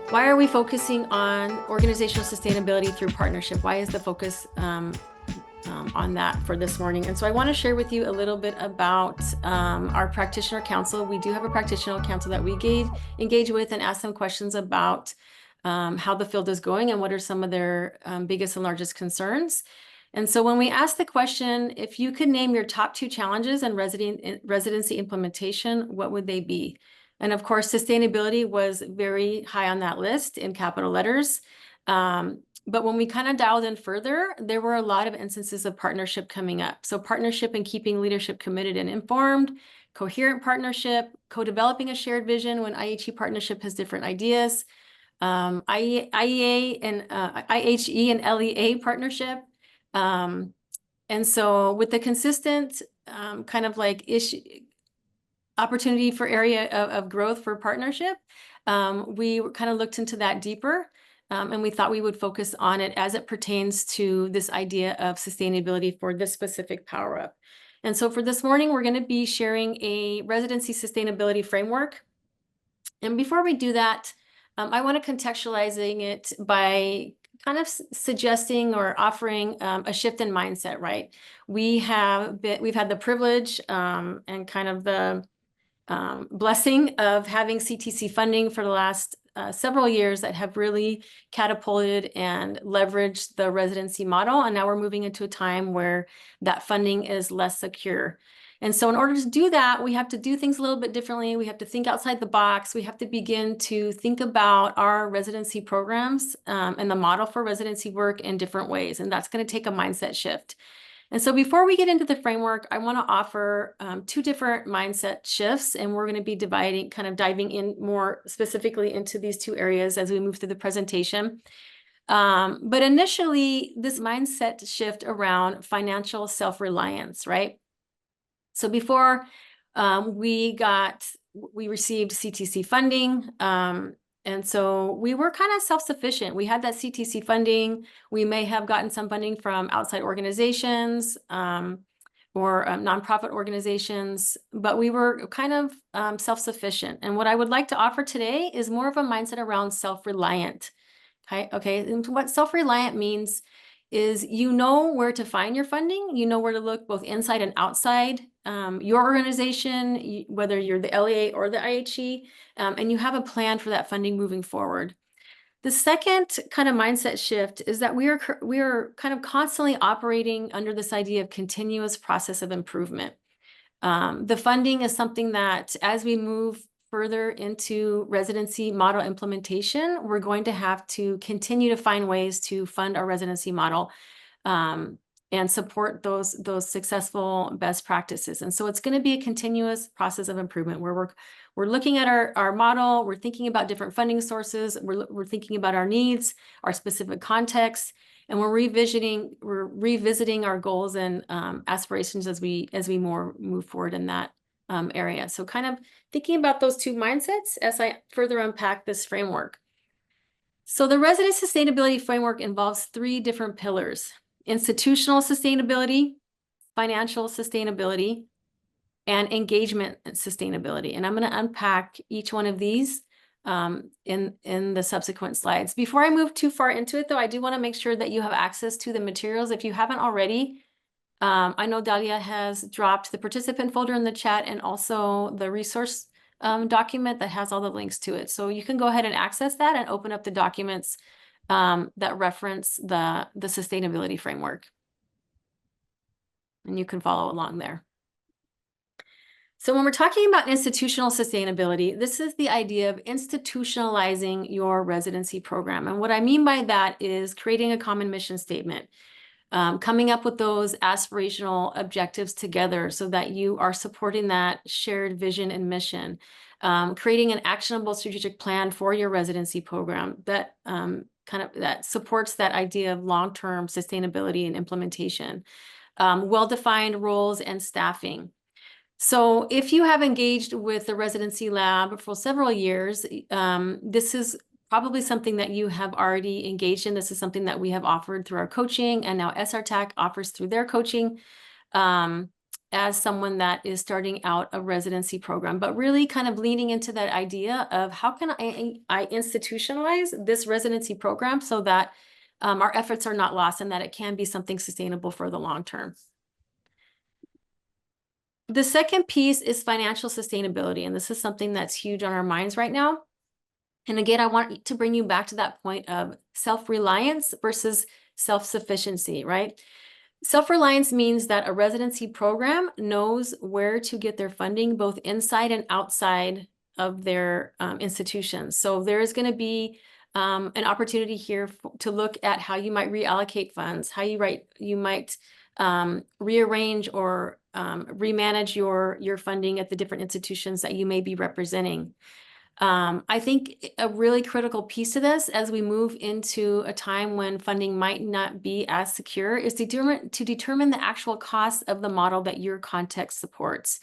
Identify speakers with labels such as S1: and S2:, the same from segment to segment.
S1: Why are we focusing on organizational sustainability through partnership? Why is the focus on that for this morning? And so I want to share with you a little bit about our practitioner council. We do have a practitioner council that we engage with and ask them questions about how the field is going and what are some of their biggest and largest concerns. And so when we ask the question, if you could name your top 2 challenges in residency implementation, what would they be? And of course, sustainability was very high on that list in capital letters. But when we kind of dialed in further, there were a lot of instances of partnership coming up. So partnership and keeping leadership committed and informed, coherent partnership, co-developing a shared vision when IHE partnership has different ideas, IEA and IHE and LEA partnership. And so with the consistent kind of like issue, opportunity for area of growth for partnership, we kind of looked into that deeper. And we thought we would focus on it as it pertains to this idea of sustainability for this specific power up. And so for this morning, we're going to be sharing a residency sustainability framework. And before we do that, I want to contextualizing it by kind of suggesting or offering a shift in mindset, right? We've had the privilege and kind of the blessing of having CTC funding for the last several years that have really catapulted and leveraged the residency model. And now we're moving into a time where that funding is less secure. And so in order to do that, we have to do things a little bit differently. We have to think outside the box. We have to begin to think about our residency programs and the model for residency work in different ways. And that's going to take a mindset shift. And so before we get into the framework, I want to offer 2 different mindset shifts, and we're going to be diving in more specifically into these 2 areas as we move through the presentation. But initially, this mindset shift around financial self-reliance, right? So before we received CTC funding, and so we were kind of self-sufficient. We had that CTC funding. We may have gotten some funding from outside organizations or nonprofit organizations, but we were kind of self-sufficient. And what I would like to offer today is more of a mindset around self-reliant. Okay. And what self-reliant means is you know where to find your funding, you know where to look both inside and outside your organization, whether you're the LEA or the IHE, and you have a plan for that funding moving forward. The second kind of mindset shift is that we are kind of constantly operating under this idea of continuous process of improvement. The funding is something that as we move further into residency model implementation, we're going to have to continue to find ways to fund our residency model and support those successful best practices. And so it's going to be a continuous process of improvement where we're looking at our model, we're thinking about different funding sources, we're thinking about our needs, our specific contexts, and we're revisiting our goals and aspirations as we move forward in that area. So kind of thinking about those 2 mindsets as I further unpack this framework. So the resident sustainability framework involves 3 different pillars: institutional sustainability, financial sustainability, and engagement sustainability. And I'm going to unpack each one of these in the subsequent slides. Before I move too far into it, though, I do want to make sure that you have access to the materials. If you haven't already, I know Dalia has dropped the participant folder in the chat and also the resource document that has all the links to it. So you can go ahead and access that and open up the documents that reference the sustainability framework. And you can follow along there. So when we're talking about institutional sustainability, this is the idea of institutionalizing your residency program. And what I mean by that is creating a common mission statement, coming up with those aspirational objectives together so that you are supporting that shared vision and mission, creating an actionable strategic plan for your residency program that that supports that idea of long-term sustainability and implementation, well-defined roles and staffing. So if you have engaged with the Residency Lab for several years, this is probably something that you have already engaged in. This is something that we have offered through our coaching, and now SRTAC offers through their coaching. as someone that is starting out a residency program, but really kind of leaning into that idea of how can I institutionalize this residency program so that our efforts are not lost and that it can be something sustainable for the long term. The second piece is financial sustainability, and this is something that's huge on our minds right now. And again, I want to bring you back to that point of self-reliance versus self-sufficiency, right? Self-reliance means that a residency program knows where to get their funding, both inside and outside of their institutions. So there's going to be an opportunity here to look at how you might reallocate funds, how you might rearrange or remanage your funding at the different institutions that you may be representing. I think a really critical piece to this as we move into a time when funding might not be as secure is to determine the actual cost of the model that your context supports.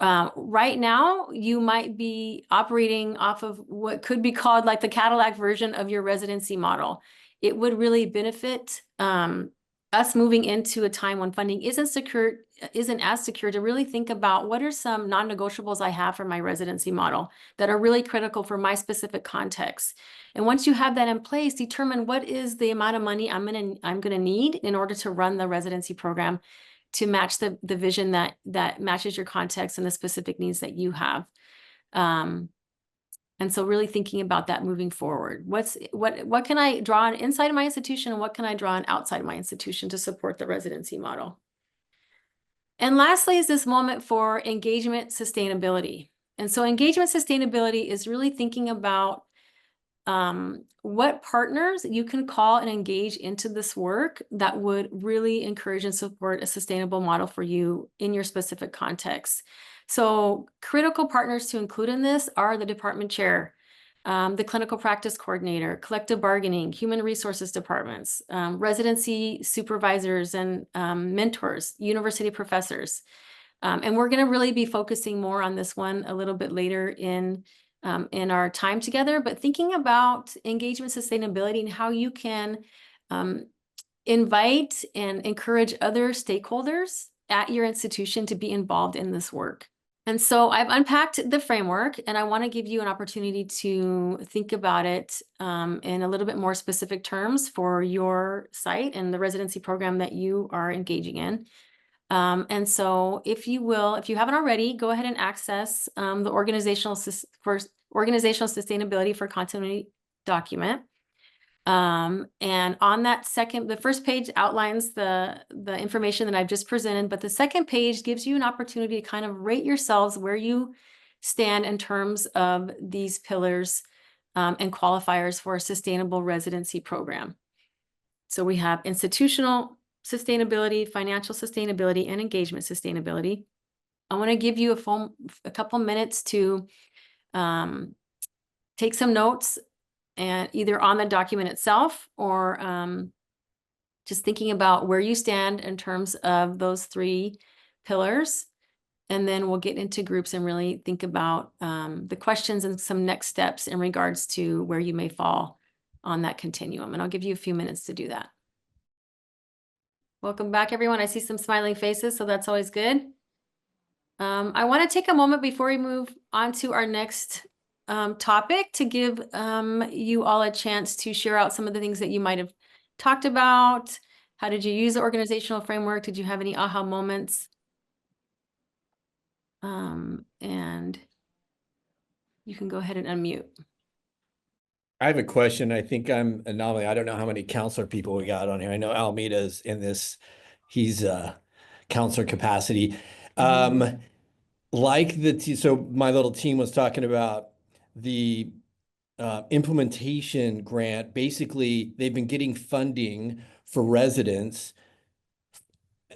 S1: Right now, you might be operating off of what could be called like the Cadillac version of your residency model. It would really benefit us moving into a time when funding isn't as secure to really think about what are some non-negotiables I have for my residency model that are really critical for my specific context. And once you have that in place, determine what is the amount of money I'm gonna need in order to run the residency program to match the vision that matches your context and the specific needs that you have. And so really thinking about that moving forward. What can I draw on inside of my institution and what can I draw on outside of my institution to support the residency model? And lastly is this moment for engagement sustainability. And so engagement sustainability is really thinking about what partners you can call and engage into this work that would really encourage and support a sustainable model for you in your specific context. So critical partners to include in this are the department chair, the clinical practice coordinator, collective bargaining, human resources departments, residency supervisors and mentors, university professors. And we're going to really be focusing more on this one a little bit later in our time together, but thinking about engagement sustainability and how you can invite and encourage other stakeholders at your institution to be involved in this work. And so I've unpacked the framework and I want to give you an opportunity to think about it in a little bit more specific terms for your site and the residency program that you are engaging in. And so if you haven't already, go ahead and access the organizational sustainability for continuity document. And on that the first page outlines the information that I've just presented, but the second page gives you an opportunity to kind of rate yourselves where you stand in terms of these pillars and qualifiers for a sustainable residency program. So we have institutional sustainability, financial sustainability, and engagement sustainability. I want to give you a couple minutes to take some notes and either on the document itself or just thinking about where you stand in terms of those three pillars. And then we'll get into groups and really think about the questions and some next steps in regards to where you may fall on that continuum. And I'll give you a few minutes to do that. Welcome back, everyone. I see some smiling faces, so that's always good. I want to take a moment before we move on to our next topic to give you all a chance to share out some of the things that you might have talked about. How did you use the organizational framework? Did you have any aha moments? And you can go ahead and unmute.
S2: I have a question. I think I'm anomaly. I don't know how many counselor people we got on here. I know Almeida's in this. He's counselor capacity. Like so my little team was talking about the implementation grant. Basically, they've been getting funding for residents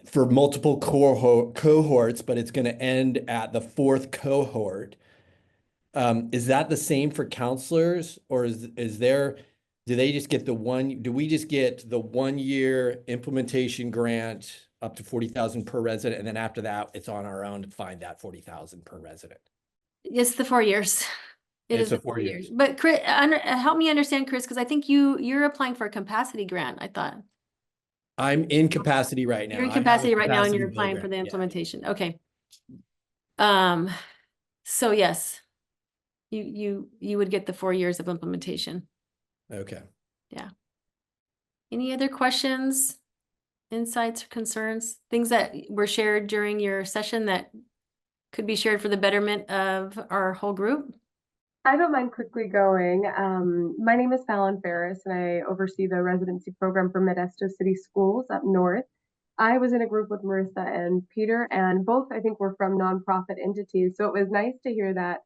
S2: for multiple cohorts, but it's going to end at the fourth cohort. Is that the same for counselors, or is there, do they just get do we just get the 1 year implementation grant up to 40,000 per resident, and then after that it's on our own to find that 40,000 per resident?
S1: It's the 4 years. It's the 4 years. But Chris, help me understand, Chris, because I think you're applying for a capacity grant, I thought.
S2: I'm in capacity right now.
S1: You're in
S2: I have a
S1: capacity right now and
S2: capacity
S1: you're applying for
S2: program.
S1: the
S2: Yeah.
S1: implementation. Okay. So yes, you would get the 4 years of implementation.
S2: Okay.
S1: Yeah. Any other questions, insights, or concerns, things that were shared during your session that could be shared for the betterment of our whole group?
S3: I don't mind quickly going. My name is Fallon Ferris, and I oversee the residency program for Modesto City Schools up north. I was in a group with Marissa and Peter, and both I think were from nonprofit entities. So it was nice to hear that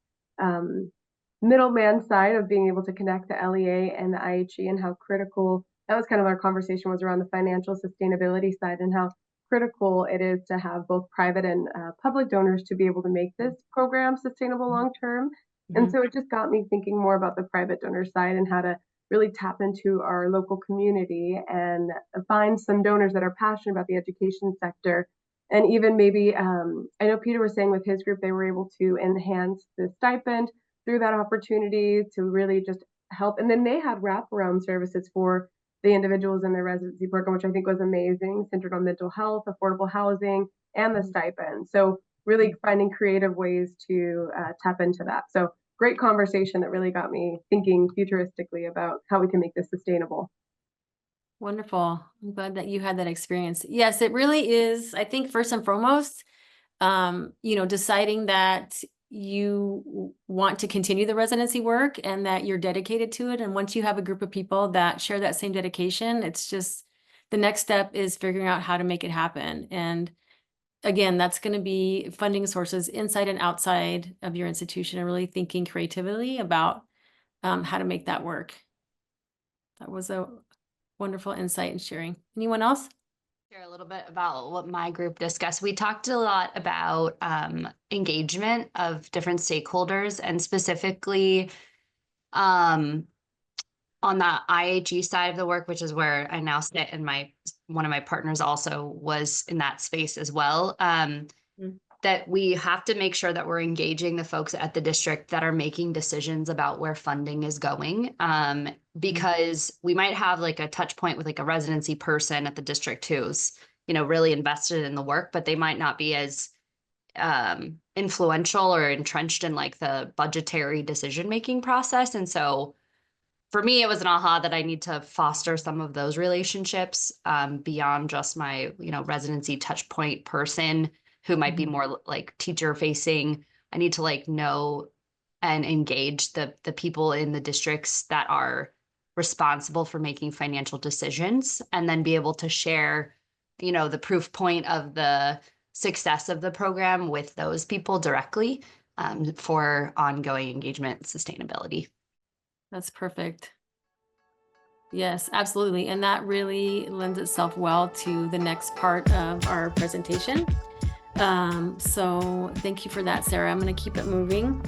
S3: middleman side of being able to connect the LEA and the IHE and how critical that was kind of our conversation was around the financial sustainability side and how critical it is to have both private and public donors to be able to make this program sustainable long term. And so it just got me thinking more about the private donor side and how to really tap into our local community and find some donors that are passionate about the education sector. And even maybe, I know Peter was saying with his group, they were able to enhance the stipend through that opportunity to really just help. And then they had wraparound services for the individuals in their residency program, which I think was amazing, centered on mental health, affordable housing, and the stipend. So really finding creative ways to tap into that. So great conversation that really got me thinking futuristically about how we can make this sustainable.
S1: Wonderful. I'm glad that you had that experience. Yes, it really is. I think first and foremost, deciding that you want to continue the residency work and that you're dedicated to it. And once you have a group of people that share that same dedication, it's just the next step is figuring out how to make it happen. And again, that's going to be funding sources inside and outside of your institution and really thinking creatively about how to make that work. That was a wonderful insight and sharing. Anyone else?
S4: Share a little bit about what my group discussed. We talked a lot about engagement of different stakeholders and specifically on the IHE side of the work, which is where I now sit, and one of my partners also was in that space as well. That we have to make sure that we're engaging the folks at the district that are making decisions about where funding is going. Because we might have like a touch point with like a residency person at the district who's, really invested in the work, but they might not be as influential or entrenched in like the budgetary decision-making process. And so for me, it was an aha that I need to foster some of those relationships beyond just my, residency touch point person who might be more like teacher facing. I need to like know and engage the people in the districts that are responsible for making financial decisions, and then be able to share, the proof point of the success of the program with those people directly for ongoing engagement and sustainability.
S1: That's perfect. Yes, absolutely. And that really lends itself well to the next part of our presentation. So thank you for that, Sarah. I'm going to keep it moving.